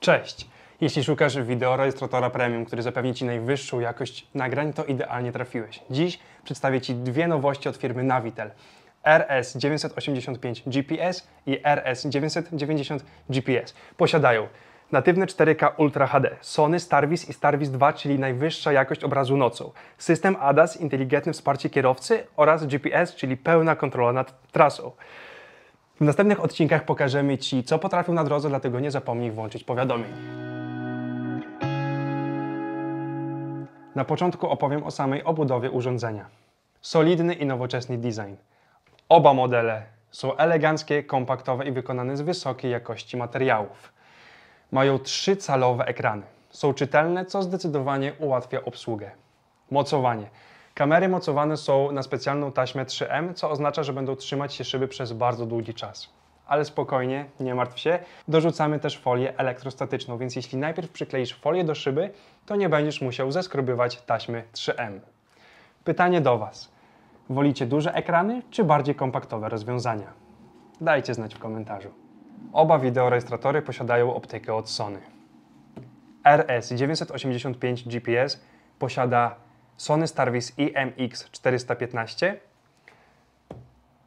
Cześć! Jeśli szukasz wideorejestratora premium, który zapewni Ci najwyższą jakość nagrań, to idealnie trafiłeś. Dziś przedstawię Ci dwie nowości od firmy Navitel. RS985 GPS i RS990 GPS. Posiadają natywne 4K Ultra HD, Sony Starvis i Starvis 2, czyli najwyższa jakość obrazu nocą, system ADAS, inteligentne wsparcie kierowcy oraz GPS, czyli pełna kontrola nad trasą. W następnych odcinkach pokażemy Ci, co potrafią na drodze, dlatego nie zapomnij włączyć powiadomień. Na początku opowiem o samej obudowie urządzenia. Solidny i nowoczesny design. Oba modele są eleganckie, kompaktowe i wykonane z wysokiej jakości materiałów. Mają 3-calowe ekrany. Są czytelne, co zdecydowanie ułatwia obsługę. Mocowanie. Kamery mocowane są na specjalną taśmę 3M, co oznacza, że będą trzymać się szyby przez bardzo długi czas. Ale spokojnie, nie martw się, dorzucamy też folię elektrostatyczną, więc jeśli najpierw przykleisz folię do szyby, to nie będziesz musiał zeskrobywać taśmy 3M. Pytanie do Was. Wolicie duże ekrany, czy bardziej kompaktowe rozwiązania? Dajcie znać w komentarzu. Oba wideorejestratory posiadają optykę od Sony. RS985 GPS posiada Sony Starvis IMX415,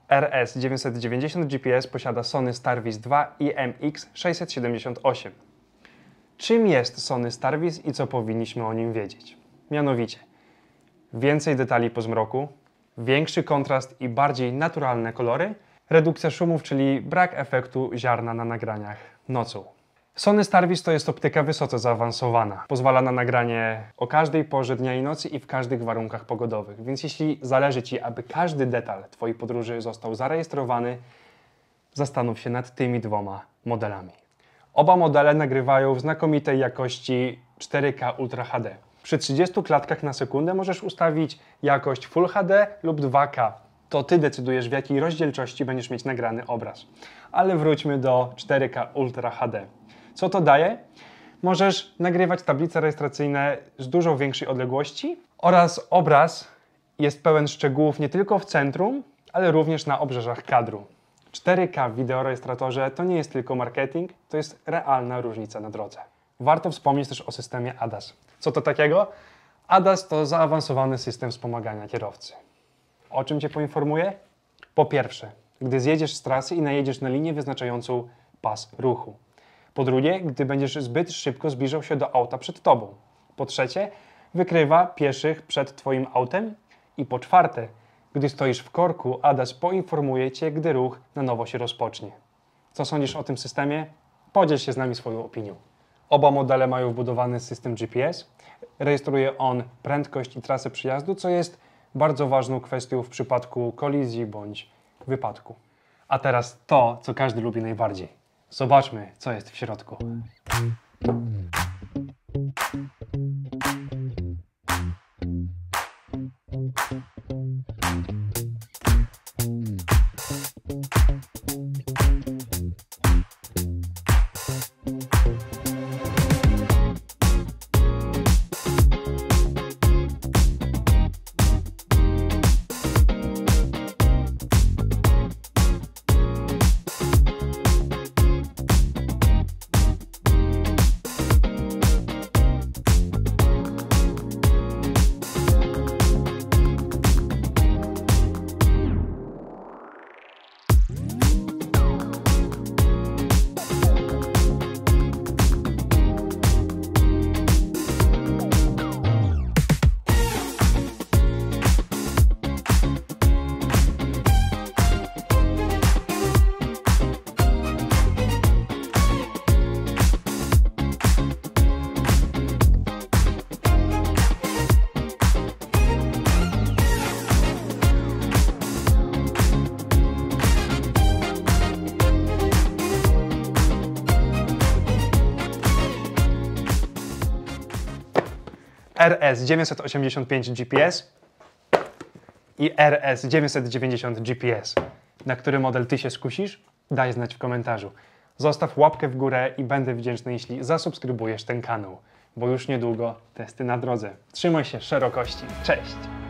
RS990 GPS posiada Sony Starvis 2 IMX678. Czym jest Sony Starvis i co powinniśmy o nim wiedzieć? Mianowicie, więcej detali po zmroku, większy kontrast i bardziej naturalne kolory, redukcja szumów, czyli brak efektu ziarna na nagraniach nocą. Sony Starvis to jest optyka wysoce zaawansowana. Pozwala na nagranie o każdej porze dnia i nocy i w każdych warunkach pogodowych. Więc jeśli zależy Ci, aby każdy detal Twojej podróży został zarejestrowany, zastanów się nad tymi dwoma modelami. Oba modele nagrywają w znakomitej jakości 4K Ultra HD. Przy 30 klatkach na sekundę możesz ustawić jakość Full HD lub 2K. To Ty decydujesz, w jakiej rozdzielczości będziesz mieć nagrany obraz. Ale wróćmy do 4K Ultra HD. Co to daje? Możesz nagrywać tablice rejestracyjne z dużo większej odległości oraz obraz jest pełen szczegółów nie tylko w centrum, ale również na obrzeżach kadru. 4K w wideorejestratorze to nie jest tylko marketing, to jest realna różnica na drodze. Warto wspomnieć też o systemie ADAS. Co to takiego? ADAS to zaawansowany system wspomagania kierowcy. O czym Cię poinformuję? Po pierwsze, gdy zjedziesz z trasy i najedziesz na linię wyznaczającą pas ruchu. Po drugie, gdy będziesz zbyt szybko zbliżał się do auta przed Tobą. Po trzecie, wykrywa pieszych przed Twoim autem. I po czwarte, gdy stoisz w korku, ADAS poinformuje Cię, gdy ruch na nowo się rozpocznie. Co sądzisz o tym systemie? Podziel się z nami swoją opinią. Oba modele mają wbudowany system GPS. Rejestruje on prędkość i trasę przejazdu, co jest bardzo ważną kwestią w przypadku kolizji bądź wypadku. A teraz to, co każdy lubi najbardziej. Zobaczmy, co jest w środku. RS985 GPS i RS990 GPS. Na który model Ty się skusisz? Daj znać w komentarzu. Zostaw łapkę w górę i będę wdzięczny, jeśli zasubskrybujesz ten kanał, bo już niedługo testy na drodze. Trzymaj się szerokości. Cześć!